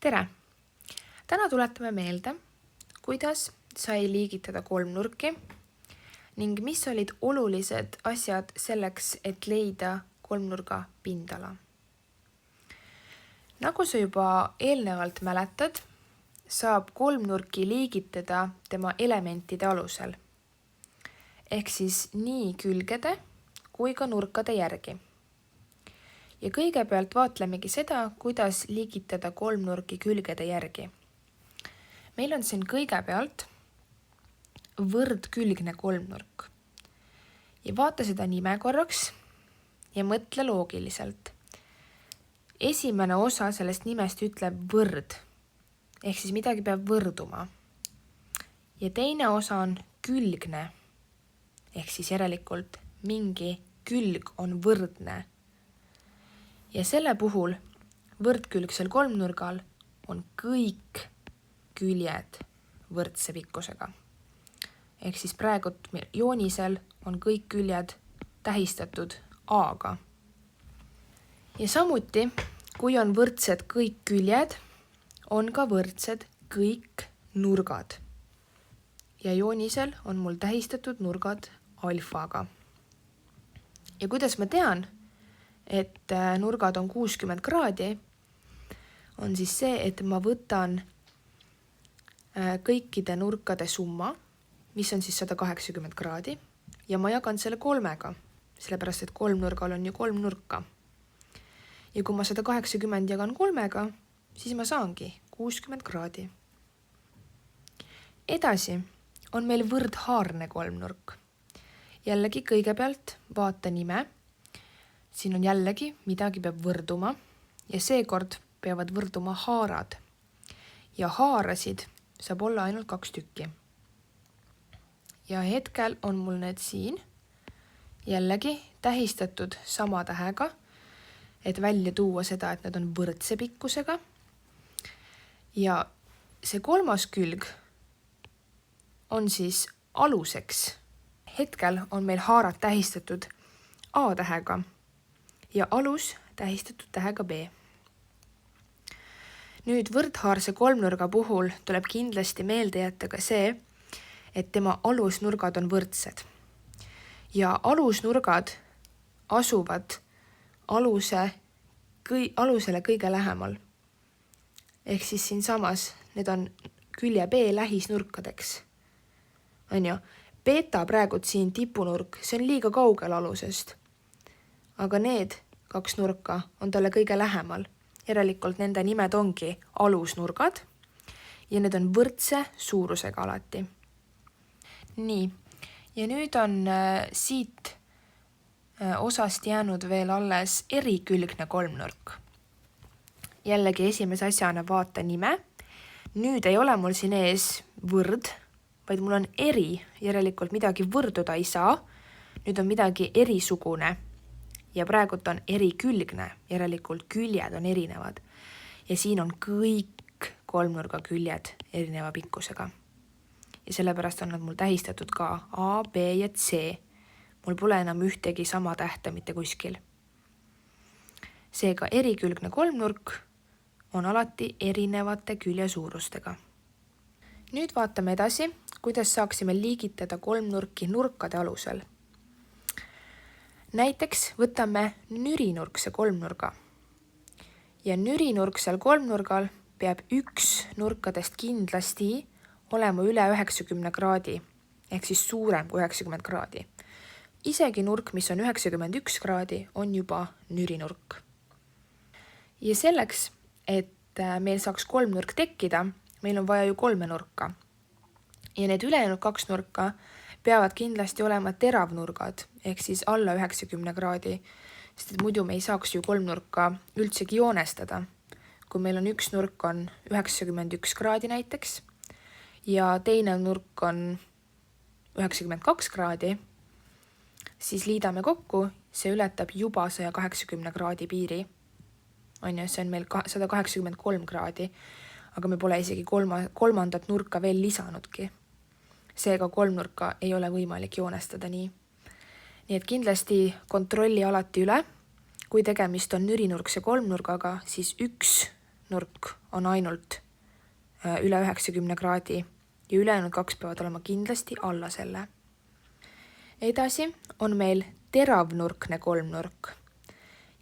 Tere! Täna tuletame meelde, kuidas sai liigitada kolmnurki ning mis olid olulised asjad selleks, et leida kolmnurga pindala. Nagu sa juba eelnevalt mäletad, saab kolmnurki liigitada tema elementide alusel, ehk siis nii külgede kui ka nurkade järgi. Ja kõigepealt vaatlemegi seda, kuidas liigitada kolmnurki külgede järgi. Meil on siin kõigepealt võrdkülgne kolmnurk. Ja vaata seda nime korraks ja mõtle loogiliselt. Esimene osa sellest nimest ütleb võrd, ehk siis midagi peab võrduma. Ja teine osa on külgne, ehk siis järelikult mingi külg on võrdne. Ja selle puhul võrdkülgsel kolmnurgal on kõik küljed võrdse pikkusega. Ehk siis praegu joonisel on kõik küljed tähistatud A-ga. Ja samuti, kui on võrdsed kõik küljed, on ka võrdsed kõik nurgad. Ja joonisel on mul tähistatud nurgad alfaga. Ja kuidas ma tean, et nurgad on 60 kraadi, on siis see, et ma võtan kõikide nurkade summa, mis on siis 180 kraadi, ja ma jagan selle 3-ga, sellepärast et kolmnurgal on ju 3 nurka. Ja kui ma 180 jagan 3-ga, siis ma saangi 60 kraadi. Edasi on meil võrdhaarne kolmnurk. Jällegi kõigepealt vaata nime. Siin on jällegi midagi peab võrduma ja seekord peavad võrduma haarad. Ja haarasid saab olla ainult 2 tükki. Ja hetkel on mul need siin jällegi tähistatud sama tähega, et välja tuua seda, et need on võrdse pikkusega. Ja see 3. külg on siis aluseks. Hetkel on meil haarad tähistatud A tähega. Ja alus tähistatud tähega B. Nüüd võrdhaarse kolmnurga puhul tuleb kindlasti meelde jätta ka see, et tema alusnurgad on võrdsed. Ja alusnurgad asuvad alusele kõige lähemal. Ehk siis siin samas need on külje B lähisnurkadeks. Beta praegu siin tipunurk, see on liiga kaugel alusest. Aga need 2 nurka on talle kõige lähemal. Järelikult nende nimed ongi alusnurgad ja need on võrdse suurusega alati. Nii, ja nüüd on siit osast jäänud veel alles erikülgne kolmnurk. Jällegi esimese asjana vaata nime. Nüüd ei ole mul siin ees võrd, vaid mul on eri, järelikult midagi võrduda ei saa. Nüüd on midagi erisugune. Ja praegult on erikülgne, järelikult küljed on erinevad. Ja siin on kõik kolmnurga küljed erineva pikkusega. Ja sellepärast on nad mul tähistatud ka A, B ja C. Mul pole enam ühtegi sama tähte mitte kuskil. Seega erikülgne kolmnurk on alati erinevate külje suurustega. Nüüd vaatame edasi, kuidas saaksime liigitada kolmnurki nurkade alusel. Näiteks võtame nürinurkse kolmnurga. Ja nürinurksel kolmnurgal peab üks nurkadest kindlasti olema üle 90 kraadi, ehk siis suurem kui 90 kraadi. Isegi nurk, mis on 91 kraadi, on juba nürinurk. Ja selleks, et meil saaks kolmnurk tekkida, meil on vaja ju 3 nurka. Ja need ülejäänud 2 nurka peavad kindlasti olema teravnurgad, ehk siis alla 90 kraadi, sest et muidu me ei saaks ju kolmnurka üldsegi joonestada. Kui meil on üks nurk on 91 kraadi näiteks ja teine nurk on 92 kraadi, siis liidame kokku, see ületab juba 180 kraadi piiri. See on meil 183 kraadi, aga me pole isegi kolmandat nurka veel lisanudki. Seega kolmnurka ei ole võimalik joonestada nii. Nii et kindlasti kontrolli alati üle. Kui tegemist on nürinurkse kolmnurgaga, siis üks nurk on ainult üle 90 kraadi ja ülejäänud 2 peavad olema kindlasti alla selle. Edasi on meil teravnurkne kolmnurk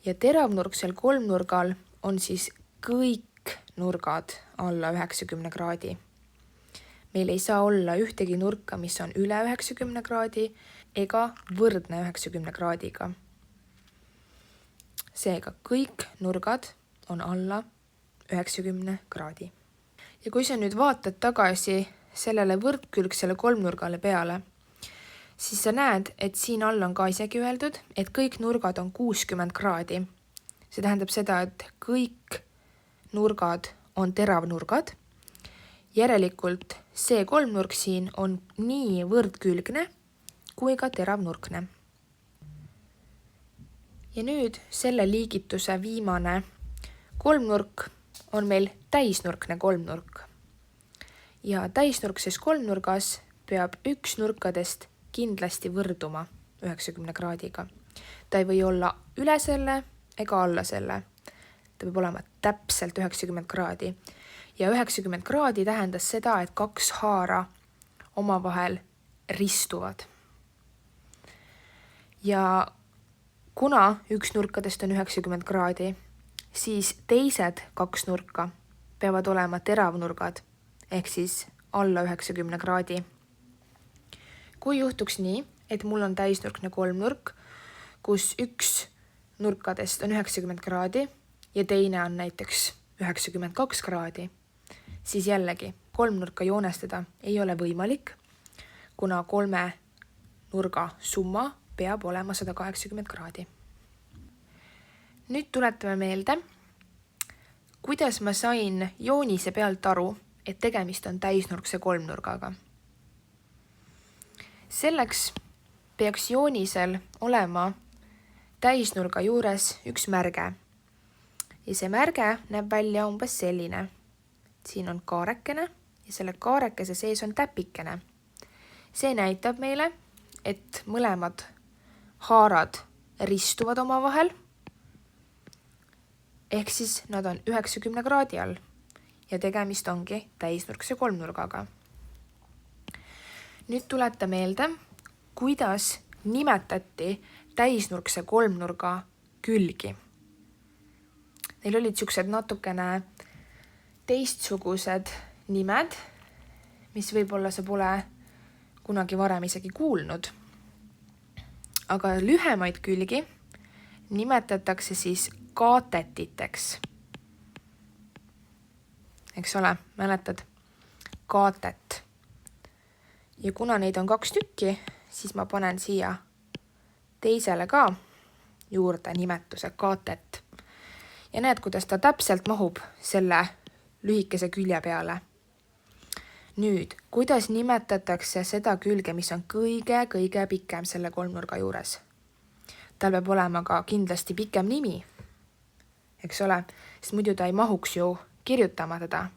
ja teravnurksel kolmnurgal on siis kõik nurgad alla 90 kraadi. Meil ei saa olla ühtegi nurka, mis on üle 90 kraadi ega võrdne 90 kraadiga. Seega kõik nurgad on alla 90 kraadi. Ja kui sa nüüd vaatad tagasi sellele võrdkülgsele kolmnurgale peale, siis sa näed, et siin all on ka isegi öeldud, et kõik nurgad on 60 kraadi. See tähendab seda, et kõik nurgad on teravnurgad. Järelikult see kolmnurk siin on nii võrdkülgne kui ka teravnurkne. Ja nüüd selle liigituse viimane kolmnurk on meil täisnurkne kolmnurk. Ja täisnurkses kolmnurgas peab üks nurkadest kindlasti võrduma 90 kraadiga. Ta ei või olla üle selle ega alla selle. Ta peab olema täpselt 90 kraadi. Ja 90 kraadi tähendas seda, et 2 haara omavahel ristuvad. Ja kuna üks nurkadest on 90 kraadi, siis teised 2 nurka peavad olema teravnurgad ehk siis alla 90 kraadi. Kui juhtuks nii, et mul on täisnurkne kolmnurk, kus üks nurkadest on 90 kraadi ja teine on näiteks 92 kraadi, siis jällegi kolmnurka joonestada ei ole võimalik, kuna 3 nurga summa peab olema 180 kraadi. Nüüd tuletame meelde, kuidas ma sain joonise pealt aru, et tegemist on täisnurkse kolmnurgaga. Selleks peaks joonisel olema täisnurga juures üks märge. Ja see märge näeb välja umbes selline. Siin on kaarekene ja selle kaarekese sees on täpikene. See näitab meile, et mõlemad haarad ristuvad omavahel. Ehk siis nad on 90 kraadi all ja tegemist ongi täisnurkse kolmnurgaga. Nüüd tuleta meelde, kuidas nimetati täisnurkse kolmnurga külgi. Neil olid siuksed natukene teistsugused nimed, mis võib-olla sa pole kunagi varem isegi kuulnud. Aga lühemaid külgi nimetatakse siis kaatetiteks. Eks ole, mäletad? Kaatet. Ja kuna neid on 2 tükki, siis ma panen siia teisele ka juurde nimetuse kaatet. Ja näed, kuidas ta täpselt mahub selle lühikese külje peale. Nüüd, kuidas nimetatakse seda külge, mis on kõige pikem selle kolmnurga juures? Tal peab olema ka kindlasti pikem nimi. Eks ole, sest muidu ta ei mahuks ju kirjutama teda.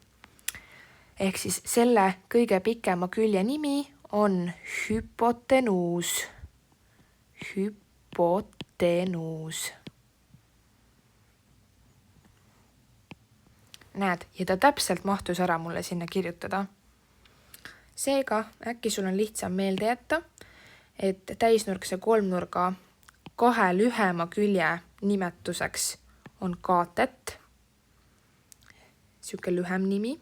Ehk siis selle kõige pikema külje nimi on hüpotenuus. Hüpotenuus. Näed, ja ta täpselt mahtus ära mulle sinna kirjutada. Seega äkki sul on lihtsam meelde jätta, et täisnurkse kolmnurga 2 lühema külje nimetuseks on kaatet, siuke lühem nimi,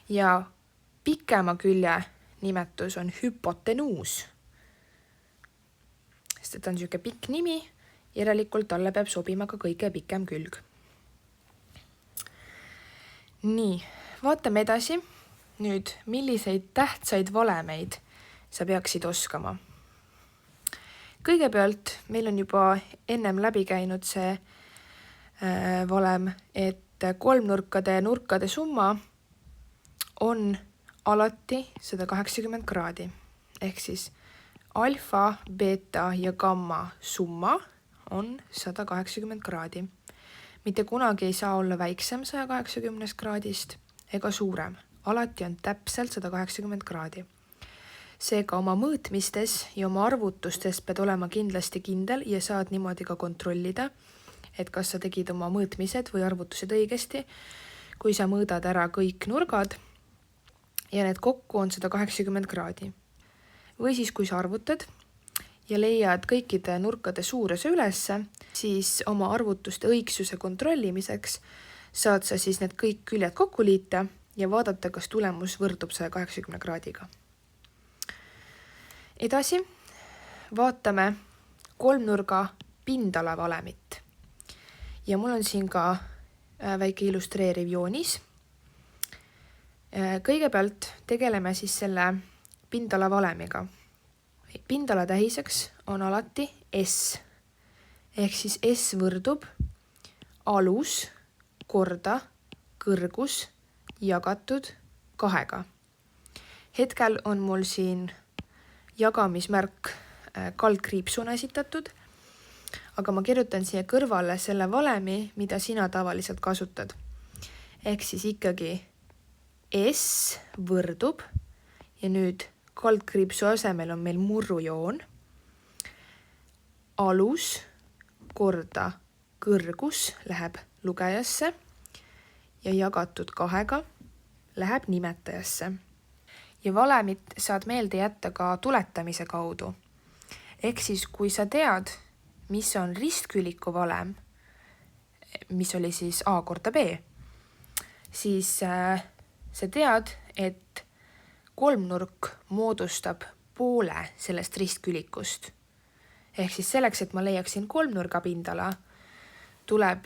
ja pikema külje nimetus on hüpotenuus. Sest ta on siuke pikk nimi, järelikult talle peab sobima ka kõige pikem külg. Nii, vaatame edasi. Nüüd, milliseid tähtsaid valemeid sa peaksid oskama? Kõigepealt meil on juba ennem läbi käinud see valem, et kolmnurkade ja nurkade summa on alati 180 kraadi. Ehk siis alfa, beta ja gamma summa on 180 kraadi. Mitte kunagi ei saa olla väiksem 180 kraadist ega suurem. Alati on täpselt 180 kraadi. Seega oma mõõtmistes ja oma arvutustes pead olema kindlasti kindel ja saad niimoodi ka kontrollida, et kas sa tegid oma mõõtmised või arvutused õigesti, kui sa mõõdad ära kõik nurgad ja need kokku on 180 kraadi. Või siis, kui sa arvutad ja leiad kõikide nurkade suuruse ülesse, siis oma arvutuste õigsuse kontrollimiseks saad sa siis need kõik küljed kokku liita ja vaadata, kas tulemus võrdub 180 kraadiga. Edasi vaatame kolmnurga pindala valemit. Ja mul on siin ka väike illustreeriv joonis. Kõigepealt tegeleme siis selle pindala valemiga. Pindala tähiseks on alati S. Ehk siis S võrdub alus korda kõrgus jagatud 2. Hetkel on mul siin jagamismärk kaldkriipsuna esitatud, aga ma kirjutan siia kõrvale selle valemi, mida sina tavaliselt kasutad. Ehk siis ikkagi S võrdub ja nüüd kaldkriipsu asemel on meil murrujoon, alus korda kõrgus läheb lugejasse ja jagatud 2 läheb nimetajasse. Ja valemit saad meelde jätta ka tuletamise kaudu. Ehk siis, kui sa tead, mis on ristküliku valem, mis oli siis A korda B, siis sa tead, et kolmnurk moodustab poole sellest ristkülikust. Ehk siis selleks, et ma leiaksin kolmnurga pindala, tuleb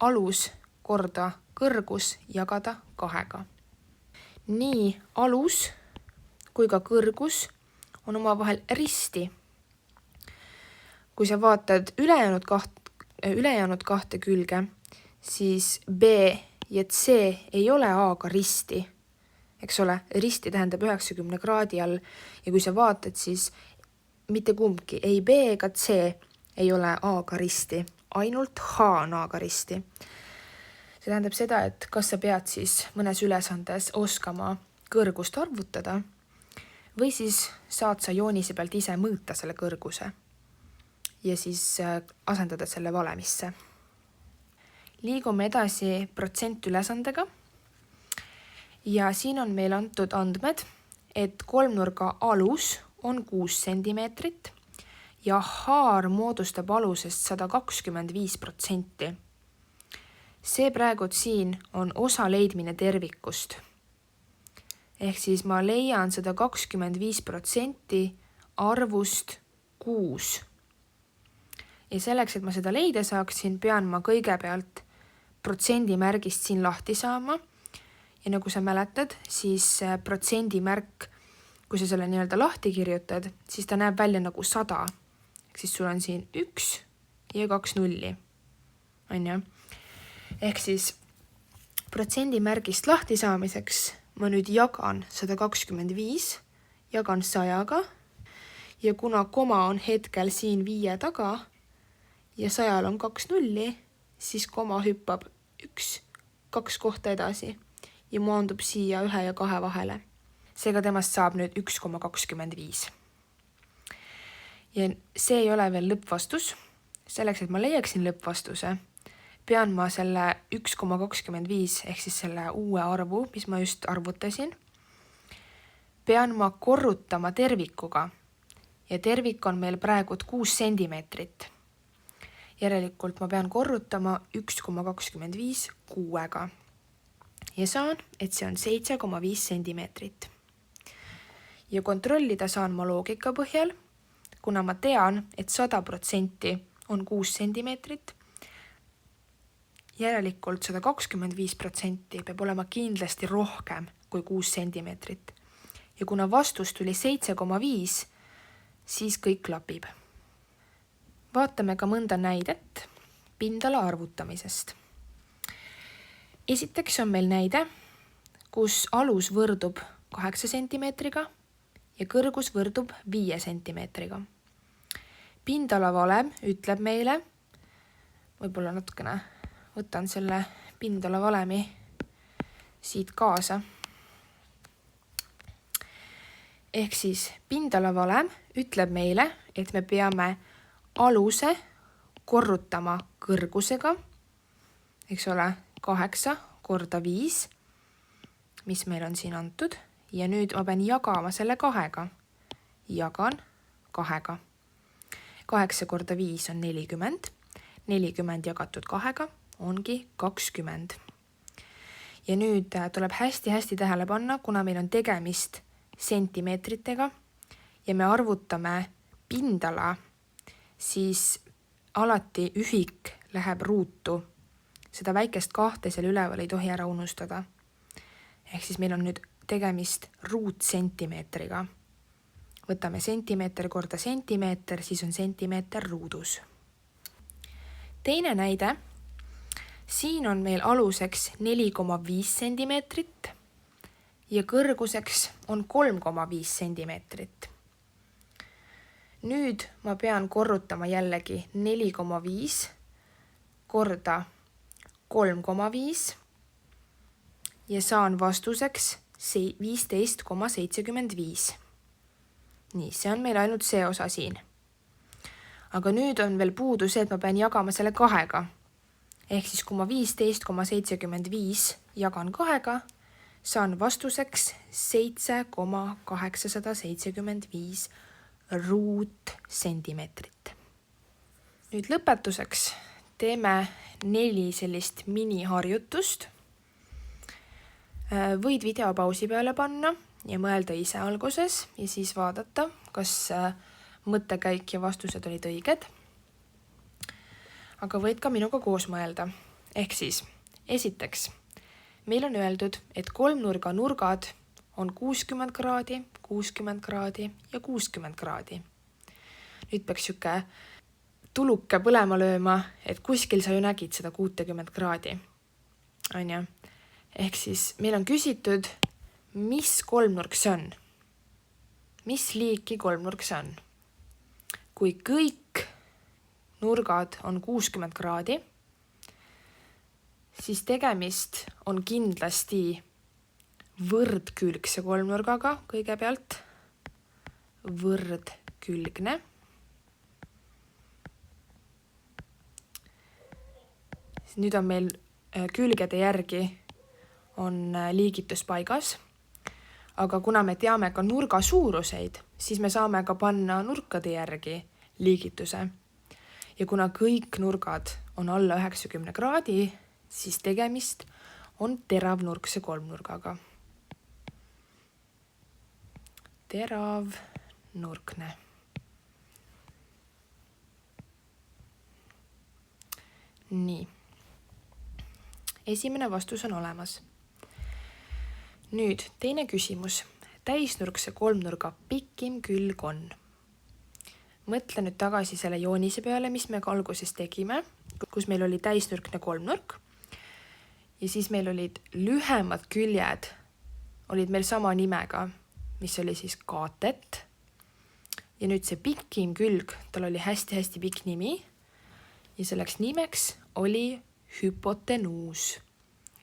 alus korda kõrgus jagada 2. Nii alus kui ka kõrgus on omavahel risti. Kui sa vaatad ülejäänud 2 külge, siis B ja C ei ole A-ga risti. Eks ole, risti tähendab 90 kraadi all ja kui sa vaatad, siis mitte kumbki, ei B ega C ei ole A-ga risti, ainult H on A-ga risti. See tähendab seda, et kas sa pead siis mõnes ülesandes oskama kõrgust arvutada või siis saad sa joonise pealt ise mõõta selle kõrguse ja siis asendada selle valemisse. Liigume edasi protsentülesandega ja siin on meil antud andmed, et kolmnurga alus on 6 cm ja haar moodustab alusest 125%. See praegu siin on osa leidmine tervikust. Ehk siis ma leian 125% arvust 6. Ja selleks, et ma seda leida saaksin, pean ma kõigepealt protsendimärgist siin lahti saama. Ja nagu sa mäletad, siis protsendimärk, kui sa selle nii-öelda lahti kirjutad, siis ta näeb välja nagu 100. Ehk siis sul on siin 1 ja 2 nulli. Ehk siis protsendimärgist lahti saamiseks ma nüüd jagan 125, jagan 100-ga ja kuna koma on hetkel siin 5 taga ja 100-l on 2 nulli, siis koma hüppab 1, 2 kohta edasi ja maandub siia 1 ja 2 vahele. Seega temast saab nüüd 1,25. Ja see ei ole veel lõppvastus. Selleks, et ma leiaksin lõppvastuse, pean ma selle 1,25 ehk siis selle uue arvu, mis ma just arvutasin, pean ma korrutama tervikuga ja tervik on meil praegu 6 cm. Järelikult ma pean korrutama 1,25 6-ga ja saan, et see on 7,5 cm. Ja kontrollida saan ma loogika põhjal, kuna ma tean, et 100% on 6 cm, järelikult 125% peab olema kindlasti rohkem kui 6 cm. Ja kuna vastus tuli 7,5, siis kõik klapib. Vaatame ka mõnda näidet pindala arvutamisest. Esiteks on meil näide, kus alus võrdub 8 cm ja kõrgus võrdub 5 cm. Pindala valem ütleb meile, võib-olla natukene võtan selle pindala valemi siit kaasa. Ehk siis pindala valem ütleb meile, et me peame aluse korrutama kõrgusega, eks ole, 8 korda 5, mis meil on siin antud. Ja nüüd ma pean jagama selle 2-ga. Jagan 2-ga. 8 korda 5 on 40. 40 jagatud 2-ga ongi 20. Ja nüüd tuleb hästi tähele panna, kuna meil on tegemist sentimeetritega ja me arvutame pindala, siis alati ühik läheb ruutu. Seda väikest 2 seal üleval ei tohi ära unustada. Ehk siis meil on nüüd tegemist ruutsentimeetriga. Võtame sentimeeter korda sentimeeter, siis on sentimeeter ruudus. Teine näide. Siin on meil aluseks 4,5 sentimeetrit ja kõrguseks on 3,5 sentimeetrit. Nüüd ma pean korrutama jällegi 4,5 korda 3,5 ja saan vastuseks 15,75. Nii, see on meil ainult see osa siin. Aga nüüd on veel puudu see, et ma pean jagama selle 2-ga. Ehk siis kui ma 15,75 jagan 2-ga, saan vastuseks 7,875 ruutsentimeetrit. Nüüd lõpetuseks teeme 4 sellist miniharjutust. Võid videopausi peale panna ja mõelda ise alguses ja siis vaadata, kas mõttekäik ja vastused olid õiged. Aga võid ka minuga koos mõelda. Ehk siis, esiteks, meil on öeldud, et kolmnurga nurgad on 60 kraadi, 60 kraadi ja 60 kraadi. Nüüd peaks siuke tuluke põlema lööma, et kuskil sa ju nägid seda 60 kraadi. Anja. Ehk siis meil on küsitud, mis kolmnurk see on? Mis liiki kolmnurk see on? Kui kõik nurgad on 60 kraadi, siis tegemist on kindlasti võrdkülgse kolmnurgaga kõigepealt. Võrdkülgne. Nüüd on meil külgede järgi on liigitus paigas, aga kuna me teame ka nurga suuruseid, siis me saame ka panna nurkade järgi liigituse. Ja kuna kõik nurgad on alla 90 kraadi, siis tegemist on teravnurkse kolmnurgaga. Teravnurkne. Nii. Esimene vastus on olemas. Nüüd teine küsimus. Täisnurkse kolmnurga pikim külg on. Mõtle nüüd tagasi selle joonise peale, mis me alguses tegime, kus meil oli täisnurkne kolmnurk. Ja siis meil olid lühemad küljed, olid meil sama nimega, mis oli siis kaatet. Ja nüüd see pikim külg, tal oli hästi pikk nimi. Ja selleks nimeks oli hüpotenuus.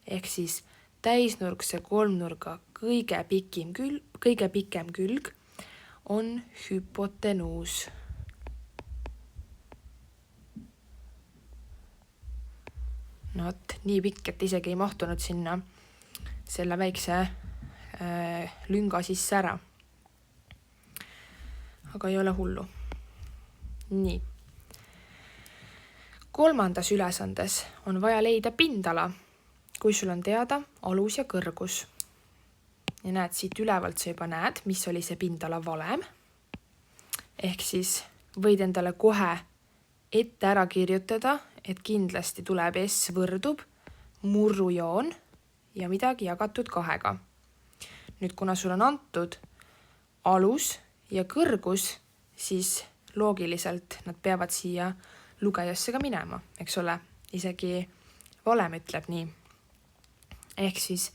Ehk siis täisnurkse kolmnurga kõige pikem külg on hüpotenuus. No, nii pikk, et isegi ei mahtunud sinna selle väikse lünga sisse ära. Aga ei ole hullu. Nii. Kolmandas ülesandes on vaja leida pindala, kui sul on teada alus ja kõrgus. Ja näed, siit ülevalt sa juba näed, mis oli see pindala valem. Ehk siis võid endale kohe ette ära kirjutada, et kindlasti tuleb S võrdub murrujoon ja midagi jagatud 2-ga. Nüüd, kuna sul on antud alus ja kõrgus, siis loogiliselt nad peavad siia lugejasse ka minema, eks ole, isegi valem ütleb nii. Ehk siis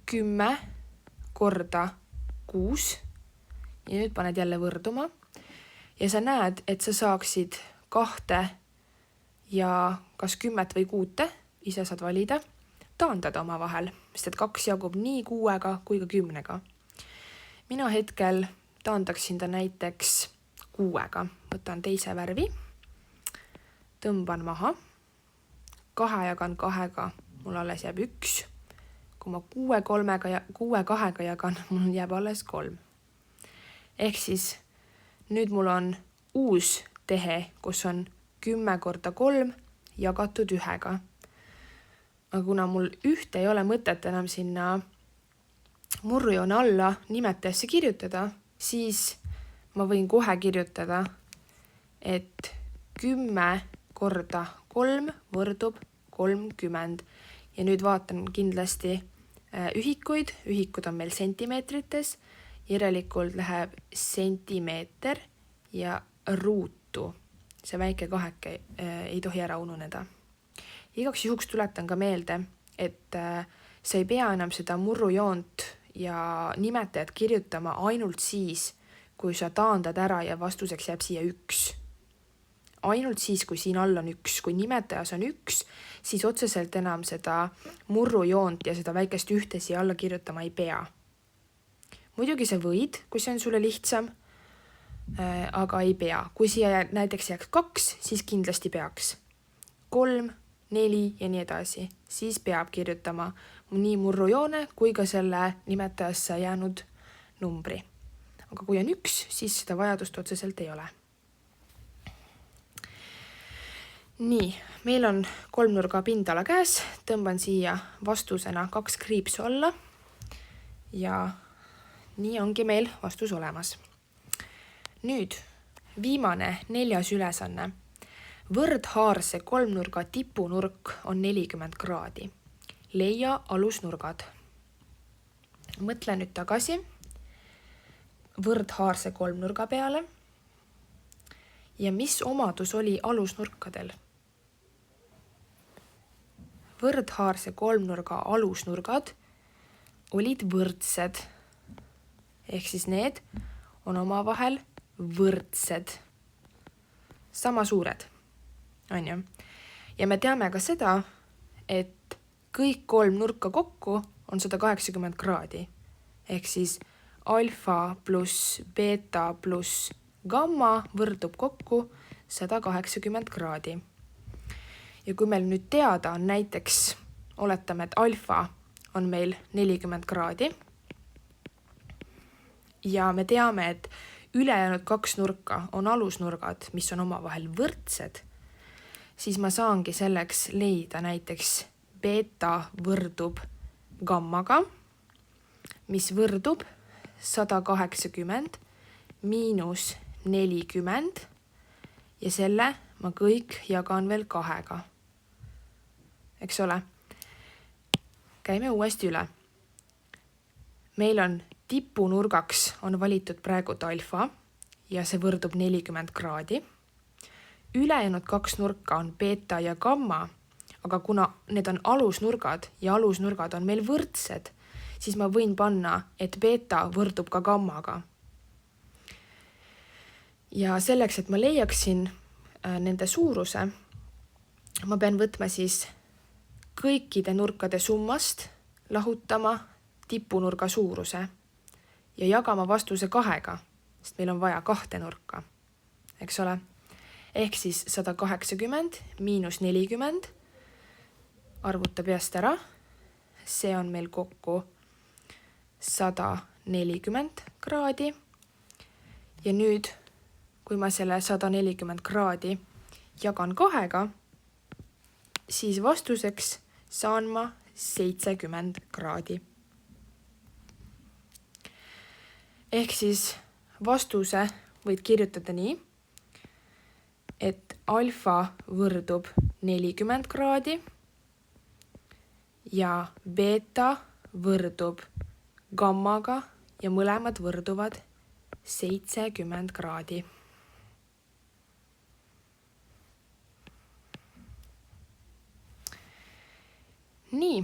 10 korda 6 ja nüüd paned jälle võrduma ja sa näed, et sa saaksid 2 ja kas 10 või 6, ise saad valida, taandada oma vahel, sest et 2 jagub nii 6-ga kui ka 10-ga. Mina hetkel taandaksin ta näiteks 6-ga, võtan teise värvi. tõmban maha, 2 jagan 2-ga, mul alles jääb 1. Kui ma 6 2-ga jagan, mul jääb alles 3. Ehk siis nüüd mul on uus tehe, kus on 10 korda 3 jagatud 1-ga. Aga kuna mul 1 ei ole mõtet enam sinna murrujoone alla nimetajasse kirjutada, siis ma võin kohe kirjutada, et 10 korda 3 võrdub 30. Ja nüüd vaatan kindlasti ühikuid. Ühikud on meil sentimeetrites. Järelikult läheb sentimeeter ja ruutu. See väike kaheke ei tohi ära ununeda. Igaks juhuks tuletan ka meelde, et sa ei pea enam seda murrujoont ja nimetajat kirjutama ainult siis, kui sa taandad ära ja vastuseks jääb siia 1. Ainult siis, kui siin all on 1. Kui nimetajas on 1, siis otseselt enam seda murrujoont ja seda väikest 1 siia alla kirjutama ei pea. Muidugi sa võid, kui see on sulle lihtsam, aga ei pea. Kui siia näiteks jääks 2, siis kindlasti peaks. 3, 4 ja nii edasi. Siis peab kirjutama nii murrujoone kui ka selle nimetajasse jäänud numbri. Aga kui on 1, siis seda vajadust otseselt ei ole. Nii, meil on kolmnurga pindala käes. Tõmban siia vastusena 2 kriipsu alla ja nii ongi meil vastus olemas. Nüüd viimane 4. ülesanne. Võrdhaarse kolmnurga tipunurk on 40 kraadi. Leia alusnurgad. Mõtle nüüd tagasi võrdhaarse kolmnurga peale. Ja mis omadus oli alusnurkadel? Võrdhaarse kolmnurga alusnurgad olid võrdsed. Ehk siis need on omavahel võrdsed. Sama suured. On ju? Ja me teame ka seda, et kõik 3 nurka kokku on 180 kraadi. Ehk siis alfa pluss beta pluss gamma võrdub kokku 180 kraadi. Ja kui meil nüüd teada on näiteks, oletame, et alfa on meil 40 kraadi ja me teame, et ülejäänud 2 nurka on alusnurgad, mis on omavahel võrdsed, siis ma saangi selleks leida näiteks beta võrdub gammaga, mis võrdub 180 miinus 40 ja selle ma kõik jagan veel 2-ga. Eks ole? Käime uuesti üle. Meil on tipunurgaks on valitud praegu alfa ja see võrdub 40 kraadi. Ülejäänud 2 nurka on beta ja gamma, aga kuna need on alusnurgad ja alusnurgad on meil võrdsed, siis ma võin panna, et beta võrdub ka gammaga. Ja selleks, et ma leiaksin nende suuruse, ma pean võtma siis kõikide nurkade summast lahutama tipunurga suuruse ja jagama vastuse 2-ga, sest meil on vaja 2 nurka, eks ole? Ehk siis 180 miinus 40 arvuta peast ära, see on meil kokku 140 kraadi ja nüüd, kui ma selle 140 kraadi jagan 2-ga, siis vastuseks saan ma 70 kraadi. Ehk siis vastuse võid kirjutada nii, et alfa võrdub 40 kraadi ja beta võrdub gammaga ja mõlemad võrduvad 70 kraadi. Nii,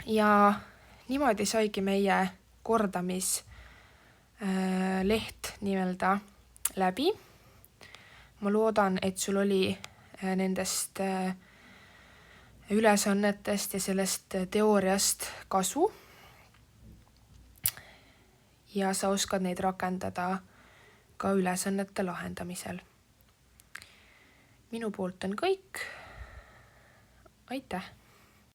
ja niimoodi saigi meie kordamisleht nii-öelda läbi. Ma loodan, et sul oli nendest ülesannetest ja sellest teooriast kasu ja sa oskad neid rakendada ka ülesannete lahendamisel. minu poolt on kõik. Aitäh!